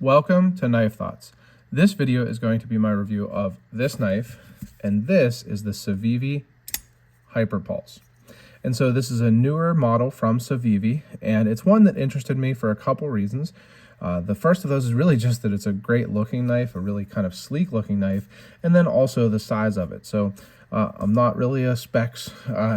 Welcome to Knife Thoughts. This video is going to be my review of this knife, and this is the Civivi Hyperpulse. And so this is a newer model from Civivi, and it's one that interested me for a couple reasons. The first of those is really just that it's a great looking knife, a really kind of sleek looking knife, and then also the size of it. So I'm not really a specs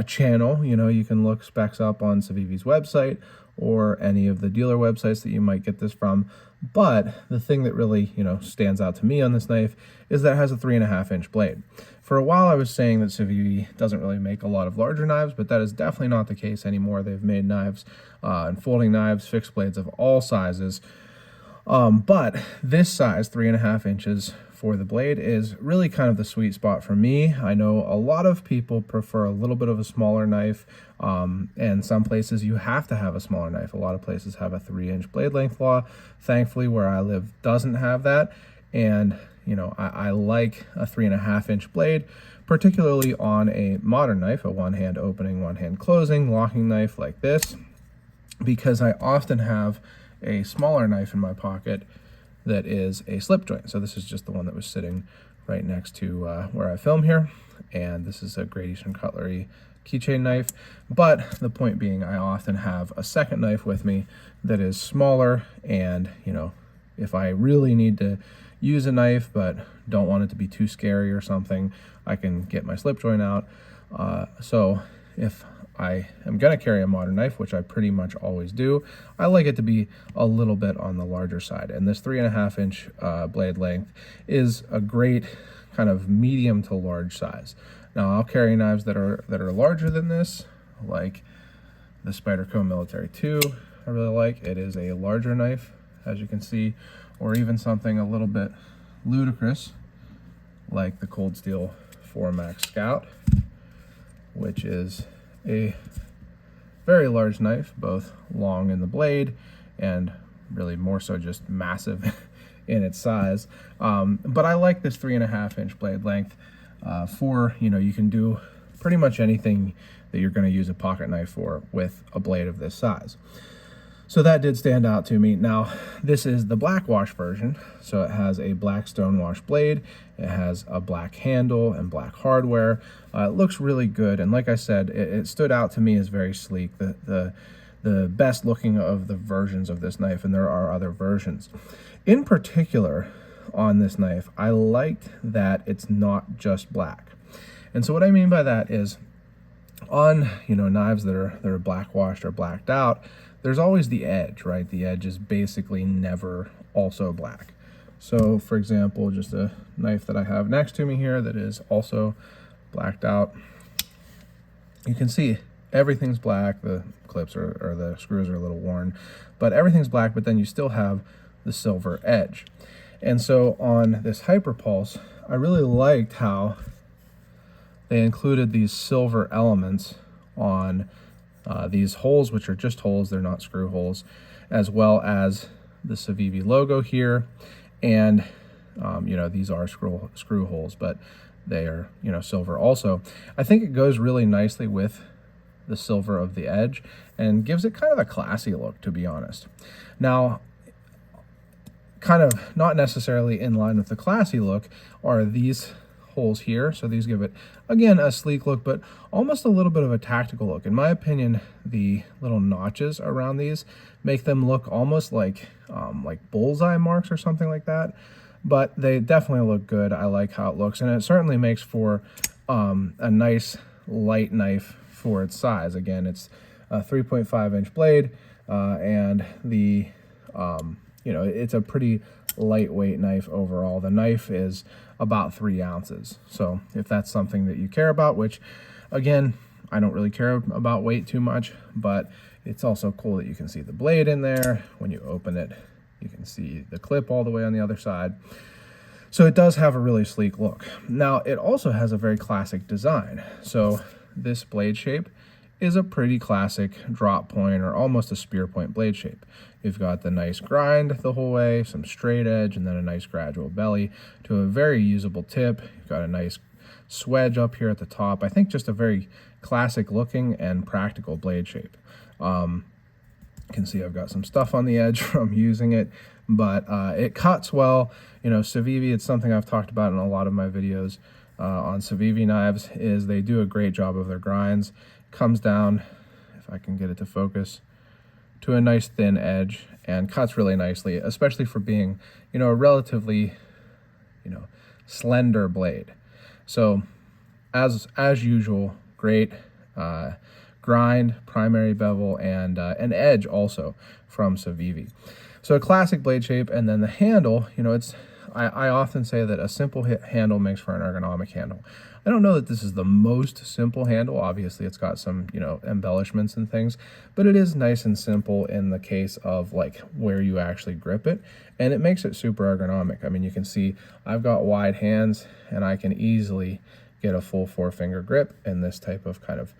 channel. You know, you can look specs up on Civivi's website or any of the dealer websites that you might get this from. But the thing that really, stands out to me on this knife is that it has a 3.5-inch blade. For a while I was saying that Civivi doesn't really make a lot of larger knives, but that is definitely not the case anymore. They've made knives and folding knives, fixed blades of all sizes. But this size, 3.5 inches for the blade, is really kind of the sweet spot for me. I know a lot of people prefer a little bit of a smaller knife, and some places you have to have a smaller knife. A lot of places have a 3-inch blade length law. Thankfully, where I live doesn't have that, and I like a 3.5-inch blade, particularly on a modern knife, a one-hand opening, one-hand closing, locking knife like this, because I often have a smaller knife in my pocket that is a slip joint. So this is just the one that was sitting right next to where I film here, and this is a Great Eastern Cutlery keychain knife. But the point being, I often have a second knife with me that is smaller, and if I really need to use a knife but don't want it to be too scary or something, I can get my slip joint out. So if I am going to carry a modern knife, which I pretty much always do, I like it to be a little bit on the larger side. And this 3.5-inch blade length is a great kind of medium to large size. Now I'll carry knives that are larger than this, like the Spyderco Military 2. I really like it. Is a larger knife, as you can see, or even something a little bit ludicrous, like the Cold Steel 4 Max Scout, which is a very large knife, both long in the blade and really more so just massive in its size. But I like this 3.5-inch blade length for, you can do pretty much anything that you're going to use a pocket knife for with a blade of this size. So that did stand out to me. Now, this is the black wash version, so it has a black stone wash blade, it has a black handle and black hardware. It looks really good, and like I said, it stood out to me as very sleek, the best looking of the versions of this knife, and there are other versions. In particular, on this knife, I liked that it's not just black. And so what I mean by that is, on knives that are black washed or blacked out, there's always the edge, right? The edge is basically never also black. So for example, just a knife that I have next to me here that is also blacked out, you can see everything's black. The clips or the screws are a little worn, but everything's black, but then you still have the silver edge. And so on this Hyperpulse, I really liked how they included these silver elements on these holes, which are just holes, they're not screw holes, as well as the Civivi logo here. And these are screw holes, but they are silver also. I think it goes really nicely with the silver of the edge and gives it kind of a classy look, to be honest. Now, kind of not necessarily in line with the classy look are these holes here. So these give it, again, a sleek look, but almost a little bit of a tactical look. In my opinion, the little notches around these make them look almost like bullseye marks or something like that. But they definitely look good. I like how it looks, and it certainly makes for a nice light knife for its size. Again, it's a 3.5-inch blade, and the it's a pretty lightweight knife overall. The knife is about 3 ounces. So if that's something that you care about, which again, I don't really care about weight too much, but it's also cool that you can see the blade in there. When you open it, you can see the clip all the way on the other side. So it does have a really sleek look. Now, it also has a very classic design. So this blade shape is a pretty classic drop point or almost a spear point blade shape. You've got the nice grind the whole way, some straight edge, and then a nice gradual belly to a very usable tip. You've got a nice swedge up here at the top. I think just a very classic looking and practical blade shape. You can see I've got some stuff on the edge from using it, but it cuts well. You know, Civivi, it's something I've talked about in a lot of my videos on Civivi knives, is they do a great job of their grinds. Comes down, if I can get it to focus, to a nice thin edge and cuts really nicely, especially for being, you know, a relatively, you know, slender blade. So as usual, great grind, primary bevel, and an edge also from Civivi. So a classic blade shape, and then the handle, you know, I often say that a simple handle makes for an ergonomic handle. I don't know that this is the most simple handle. Obviously, it's got some, you know, embellishments and things, but it is nice and simple in the case of like where you actually grip it, and it makes it super ergonomic. I mean, you can see I've got wide hands, and I can easily get a full 4-finger grip in this type of kind of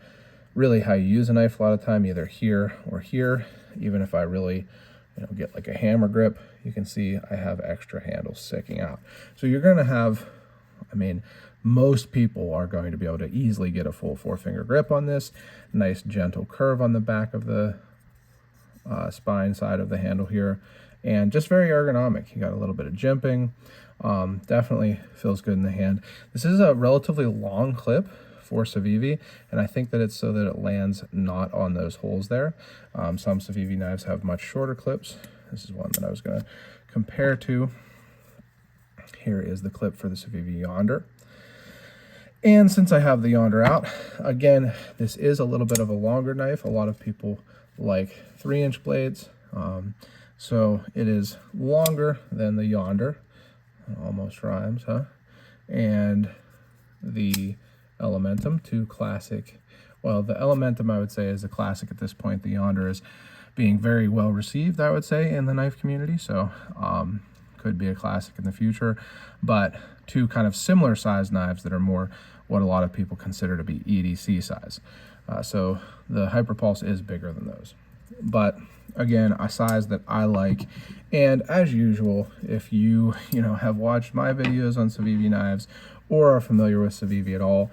really how you use a knife a lot of time, either here or here. Even if I really, you know, get like a hammer grip, you can see I have extra handles sticking out. So you're going to have, I mean, most people are going to be able to easily get a full 4-finger grip on this. Nice gentle curve on the back of the spine side of the handle here, and just very ergonomic. You got a little bit of jimping. Definitely feels good in the hand. This is a relatively long clip for Civivi, and I think that it's so that it lands not on those holes there. Some Civivi knives have much shorter clips. This is one that I was going to compare to. Here is the clip for the Civivi Yonder. And since I have the Yonder out, again, this is a little bit of a longer knife. A lot of people like 3-inch blades. So it is longer than the Yonder. Almost rhymes, huh? And the Elementum, two classic. Well, the Elementum, I would say, is a classic at this point. The Yonder is being very well received, I would say, in the knife community. So could be a classic in the future. But two kind of similar size knives that are more what a lot of people consider to be EDC size. So the Hyperpulse is bigger than those. But again, a size that I like. And as usual, if you have watched my videos on Civivi knives or are familiar with Civivi at all,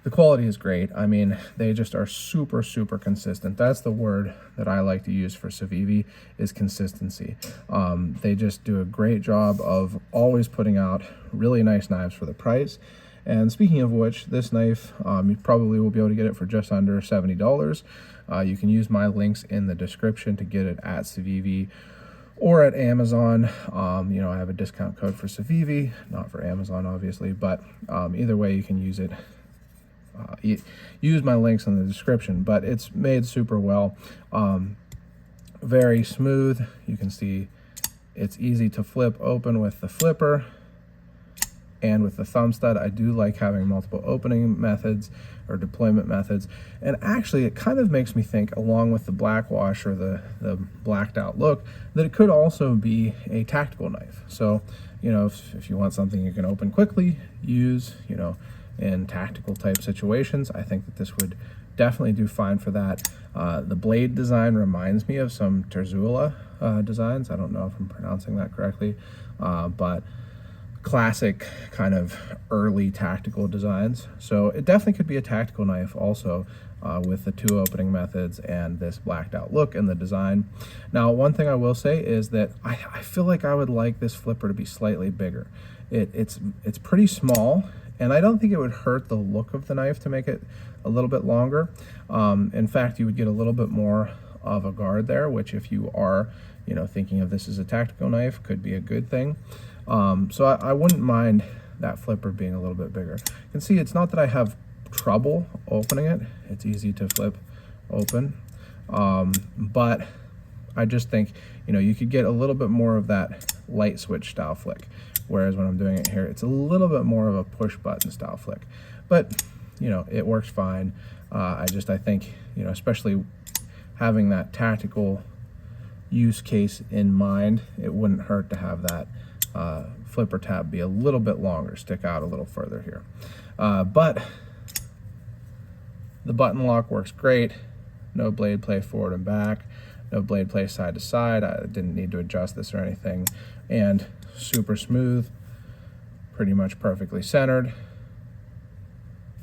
the quality is great. I mean, they just are super, super consistent. That's the word that I like to use for Civivi, is consistency. They just do a great job of always putting out really nice knives for the price. And speaking of which, this knife, you probably will be able to get it for just under $70. You can use my links in the description to get it at Civivi or at Amazon. I have a discount code for Civivi, not for Amazon, obviously, but either way, you can use it. Use my links in the description, but it's made super well. Very smooth. You can see it's easy to flip open with the flipper and with the thumb stud. I do like having multiple opening methods or deployment methods, and actually it kind of makes me think, along with the black wash or the blacked out look, that it could also be a tactical knife. So if you want something you can open quickly, use in tactical type situations, I think that this would definitely do fine for that. The blade design reminds me of some Terzula designs. I don't know if I'm pronouncing that correctly, but classic kind of early tactical designs. So it definitely could be a tactical knife also, with the two opening methods and this blacked out look and the design. Now, one thing I will say is that I feel like I would like this flipper to be slightly bigger. It's pretty small, and I don't think it would hurt the look of the knife to make it a little bit longer. In fact, you would get a little bit more of a guard there, which, if you are thinking of this as a tactical knife, could be a good thing. So I wouldn't mind that flipper being a little bit bigger. You can see it's not that I have trouble opening it. It's easy to flip open. But I just think, you could get a little bit more of that light switch style flick. Whereas when I'm doing it here, it's a little bit more of a push button style flick. But, it works fine. I think, especially having that tactical use case in mind, it wouldn't hurt to have that flipper tab be a little bit longer, stick out a little further here. But the button lock works great. No blade play forward and back, no blade play side to side. I didn't need to adjust this or anything. And super smooth, pretty much perfectly centered.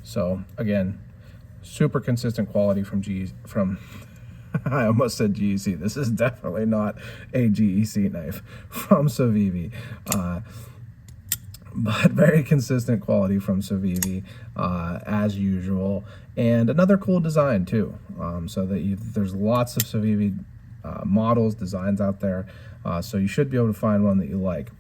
So again, super consistent quality from I almost said GEC. This is definitely not a GEC knife from Civivi. But very consistent quality from Civivi, as usual, and another cool design too. So that there's lots of Civivi models, designs out there, so you should be able to find one that you like.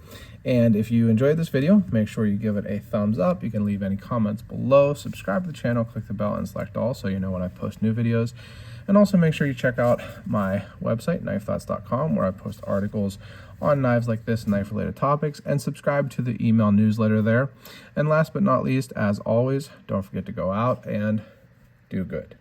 And if you enjoyed this video, make sure you give it a thumbs up. You can leave any comments below, subscribe to the channel, click the bell and select all so you know when I post new videos. And also make sure you check out my website, knifethoughts.com, where I post articles on knives like this and knife-related topics, and subscribe to the email newsletter there. And last but not least, as always, don't forget to go out and do good.